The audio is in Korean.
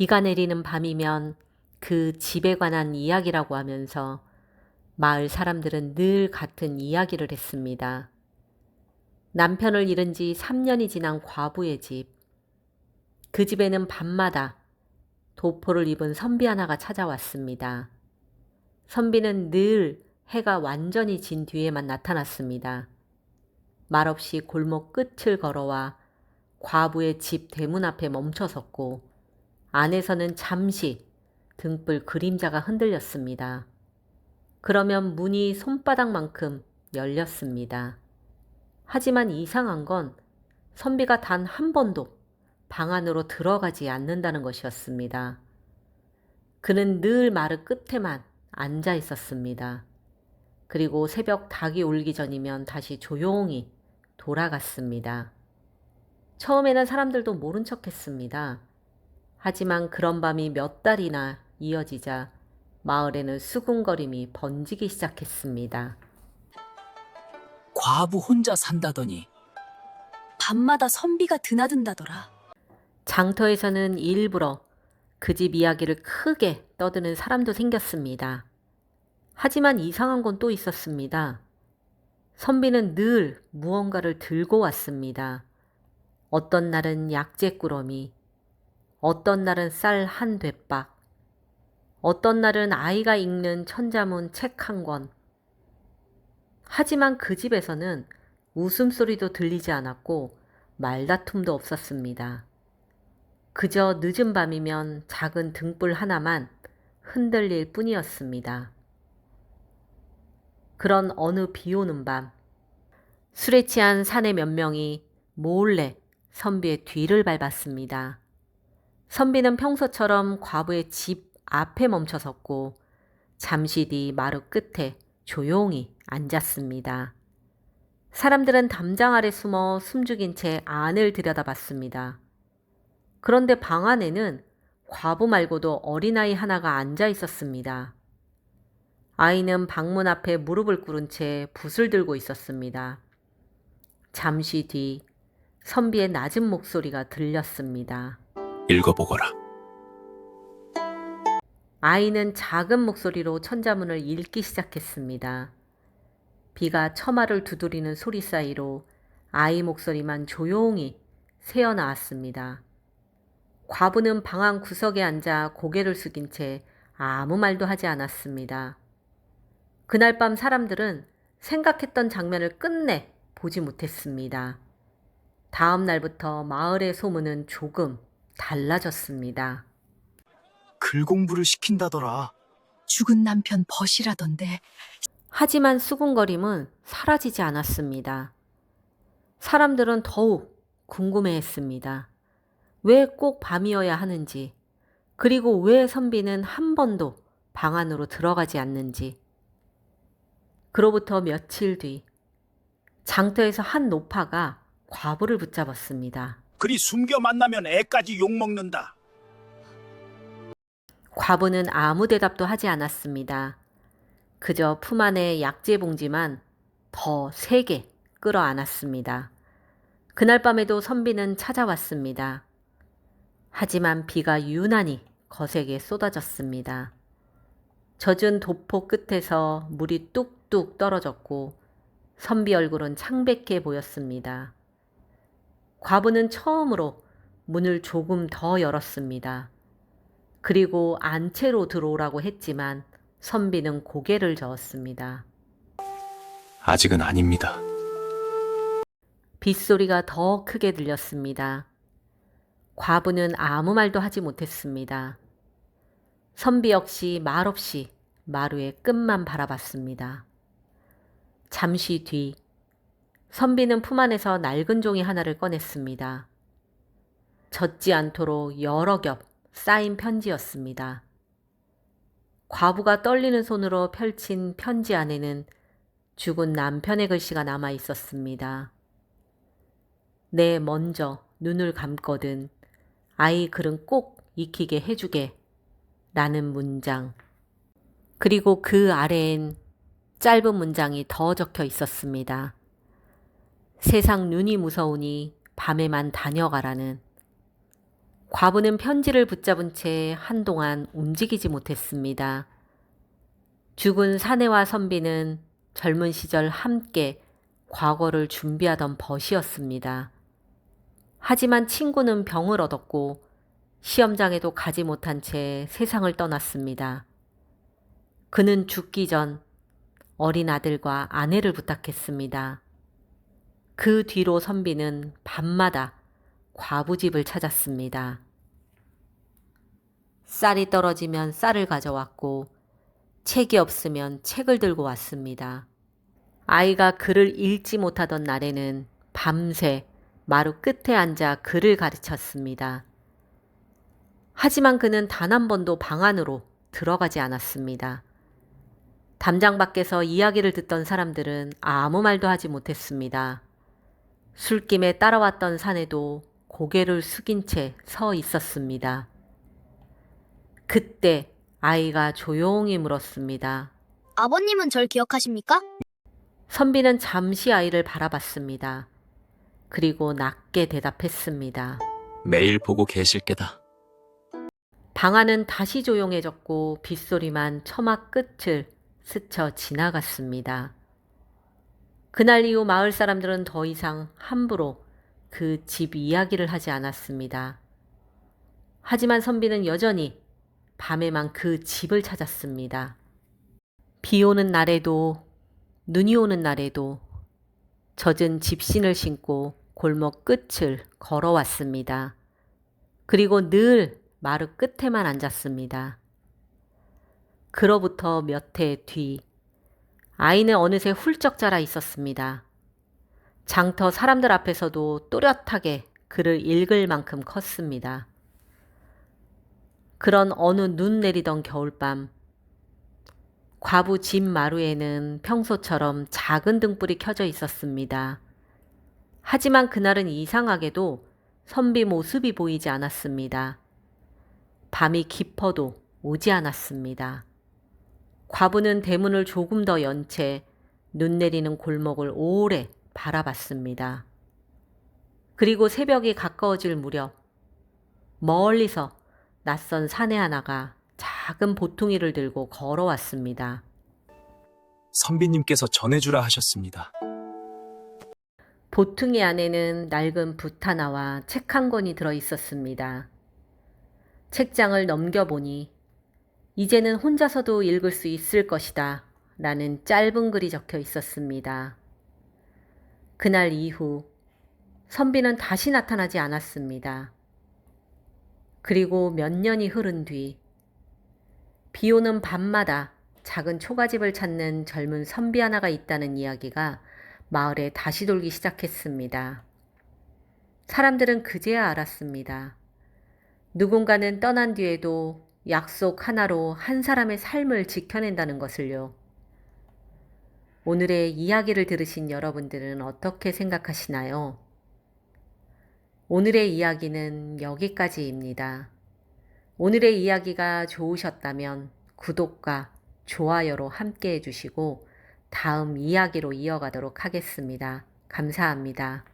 비가 내리는 밤이면 그 집에 관한 이야기라고 하면서 마을 사람들은 늘 같은 이야기를 했습니다. 남편을 잃은 지 3년이 지난 과부의 집. 그 집에는 밤마다 도포를 입은 선비 하나가 찾아왔습니다. 선비는 늘 해가 완전히 진 뒤에만 나타났습니다. 말없이 골목 끝을 걸어와 과부의 집 대문 앞에 멈춰섰고 안에서는 잠시 등불 그림자가 흔들렸습니다. 그러면 문이 손바닥만큼 열렸습니다. 하지만 이상한 건 선비가 단 한 번도 방 안으로 들어가지 않는다는 것이었습니다. 그는 늘 마루 끝에만 앉아 있었습니다. 그리고 새벽 닭이 울기 전이면 다시 조용히 돌아갔습니다. 처음에는 사람들도 모른 척 했습니다. 하지만 그런 밤이 몇 달이나 이어지자 마을에는 수군거림이 번지기 시작했습니다. 과부 혼자 산다더니 밤마다 선비가 드나든다더라. 장터에서는 일부러 그 집 이야기를 크게 떠드는 사람도 생겼습니다. 하지만 이상한 건 또 있었습니다. 선비는 늘 무언가를 들고 왔습니다. 어떤 날은 약재꾸러미, 어떤 날은 쌀 한 되박, 어떤 날은 아이가 읽는 천자문 책 한 권. 하지만 그 집에서는 웃음소리도 들리지 않았고 말다툼도 없었습니다. 그저 늦은 밤이면 작은 등불 하나만 흔들릴 뿐이었습니다. 그런 어느 비 오는 밤, 술에 취한 사내 몇 명이 몰래 선비의 뒤를 밟았습니다. 선비는 평소처럼 과부의 집 앞에 멈춰섰고 잠시 뒤 마루 끝에 조용히 앉았습니다. 사람들은 담장 아래 숨어 숨죽인 채 안을 들여다봤습니다. 그런데 방 안에는 과부 말고도 어린아이 하나가 앉아 있었습니다. 아이는 방문 앞에 무릎을 꿇은 채 붓을 들고 있었습니다. 잠시 뒤 선비의 낮은 목소리가 들렸습니다. 읽어보거라. 아이는 작은 목소리로 천자문을 읽기 시작했습니다. 비가 처마를 두드리는 소리 사이로 아이 목소리만 조용히 새어나왔습니다. 과부는 방 안 구석에 앉아 고개를 숙인 채 아무 말도 하지 않았습니다. 그날 밤 사람들은 생각했던 장면을 끝내 보지 못했습니다. 다음 날부터 마을의 소문은 조금 달라졌습니다. 글 공부를 시킨다더라. 죽은 남편 벗이라던데. 하지만 수군거림은 사라지지 않았습니다. 사람들은 더욱 궁금해했습니다. 왜 꼭 밤이어야 하는지, 그리고 왜 선비는 한 번도 방 안으로 들어가지 않는지. 그로부터 며칠 뒤, 장터에서 한 노파가 과부를 붙잡았습니다. 그리 숨겨 만나면 애까지 욕먹는다. 과부는 아무 대답도 하지 않았습니다. 그저 품 안에 약재 봉지만 더 세게 끌어안았습니다. 그날 밤에도 선비는 찾아왔습니다. 하지만 비가 유난히 거세게 쏟아졌습니다. 젖은 도포 끝에서 물이 뚝뚝 떨어졌고 선비 얼굴은 창백해 보였습니다. 과부는 처음으로 문을 조금 더 열었습니다. 그리고 안채로 들어오라고 했지만 선비는 고개를 저었습니다. 아직은 아닙니다. 빗소리가 더 크게 들렸습니다. 과부는 아무 말도 하지 못했습니다. 선비 역시 말없이 마루의 끝만 바라봤습니다. 잠시 뒤 선비는 품 안에서 낡은 종이 하나를 꺼냈습니다. 젖지 않도록 여러 겹 쌓인 편지였습니다. 과부가 떨리는 손으로 펼친 편지 안에는 죽은 남편의 글씨가 남아 있었습니다. 내 먼저 눈을 감거든 아이 글은 꼭 익히게 해주게 라는 문장. 그리고 그 아래엔 짧은 문장이 더 적혀 있었습니다. 세상 눈이 무서우니 밤에만 다녀가라는. 과부는 편지를 붙잡은 채 한동안 움직이지 못했습니다. 죽은 사내와 선비는 젊은 시절 함께 과거를 준비하던 벗이었습니다. 하지만 친구는 병을 얻었고 시험장에도 가지 못한 채 세상을 떠났습니다. 그는 죽기 전 어린 아들과 아내를 부탁했습니다. 그 뒤로 선비는 밤마다 과부 집을 찾았습니다. 쌀이 떨어지면 쌀을 가져왔고 책이 없으면 책을 들고 왔습니다. 아이가 글을 읽지 못하던 날에는 밤새 마루 끝에 앉아 글을 가르쳤습니다. 하지만 그는 단 한 번도 방 안으로 들어가지 않았습니다. 담장 밖에서 이야기를 듣던 사람들은 아무 말도 하지 못했습니다. 술김에 따라왔던 사내도 고개를 숙인 채 서 있었습니다. 그때 아이가 조용히 물었습니다. 아버님은 절 기억하십니까? 선비는 잠시 아이를 바라봤습니다. 그리고 낮게 대답했습니다. 매일 보고 계실 게다. 방 안은 다시 조용해졌고 빗소리만 처막 끝을 스쳐 지나갔습니다. 그날 이후 마을 사람들은 더 이상 함부로 그 집 이야기를 하지 않았습니다. 하지만 선비는 여전히 밤에만 그 집을 찾았습니다. 비 오는 날에도 눈이 오는 날에도 젖은 집신을 신고 골목 끝을 걸어왔습니다. 그리고 늘 마루 끝에만 앉았습니다. 그로부터 몇 해 뒤, 아이는 어느새 훌쩍 자라 있었습니다. 장터 사람들 앞에서도 또렷하게 글을 읽을 만큼 컸습니다. 그런 어느 눈 내리던 겨울밤, 과부 집 마루에는 평소처럼 작은 등불이 켜져 있었습니다. 하지만 그날은 이상하게도 선비 모습이 보이지 않았습니다. 밤이 깊어도 오지 않았습니다. 과부는 대문을 조금 더 연 채 눈 내리는 골목을 오래 바라봤습니다. 그리고 새벽이 가까워질 무렵 멀리서 낯선 사내 하나가 작은 보퉁이를 들고 걸어왔습니다. 선비님께서 전해주라 하셨습니다. 보퉁이 안에는 낡은 붓 하나와 책 한 권이 들어 있었습니다. 책장을 넘겨보니 이제는 혼자서도 읽을 수 있을 것이다 라는 짧은 글이 적혀 있었습니다. 그날 이후 선비는 다시 나타나지 않았습니다. 그리고 몇 년이 흐른 뒤 비 오는 밤마다 작은 초가집을 찾는 젊은 선비 하나가 있다는 이야기가 마을에 다시 돌기 시작했습니다. 사람들은 그제야 알았습니다. 누군가는 떠난 뒤에도 약속 하나로 한 사람의 삶을 지켜낸다는 것을요. 오늘의 이야기를 들으신 여러분들은 어떻게 생각하시나요? 오늘의 이야기는 여기까지입니다. 오늘의 이야기가 좋으셨다면 구독과 좋아요로 함께 해주시고 다음 이야기로 이어가도록 하겠습니다. 감사합니다.